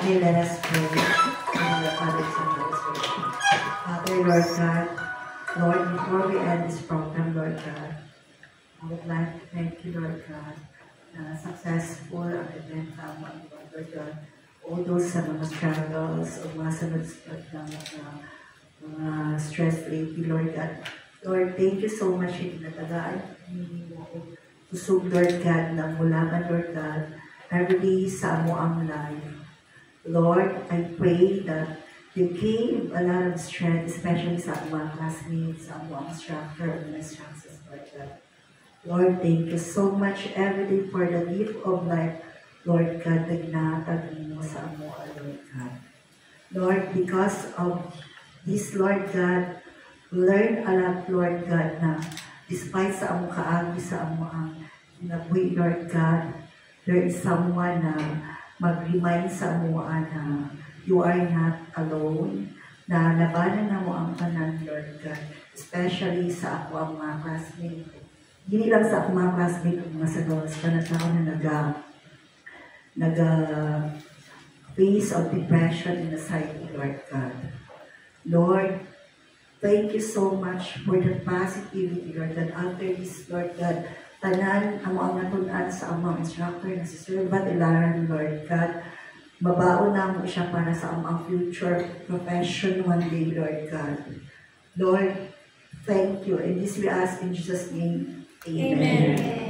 Okay, let us pray in the Father's and Holy Spirit. Father, Lord God, Lord, before we end this program, Lord God, I would like to thank you, Lord God, successful ang event naman, Lord God. All those sa mga struggles, o mga sunod-sunod na mga stress lately, Lord God. Lord, thank you so much in natagaan mo. Usog, Lord God, na mulaman, Lord God, every day sa amo ang life. Lord, I pray that you gave a lot of strength, especially sa mga classmates, sa mga instructor, and instructors, Lord God. Lord, thank you so much every day for the gift of life, Lord God, nagnatag mo sa amo, Lord God. Lord, because of this, Lord God, learn a lot, Lord God, na despite sa among kaagi, sa among nabuhi, Lord God, there is someone na mag-remind sa amuan na you are not alone, na labanan na mo ang tanan, Lord God, especially sa ako ang mga classmates. Hindi lang sa ako mga classmates, mga sa gawas pa na tao na face of depression in the society, Lord God. Lord, thank you so much for the positivity, Lord God. After this, Lord God, tanan ang mga natunan sa amang instructor na si Sir Bat Ilaran, Lord God. Mabaon na mo siya para sa amang future profession one day, Lord God. Lord, thank you. And this we ask in Jesus' name. Amen. Amen.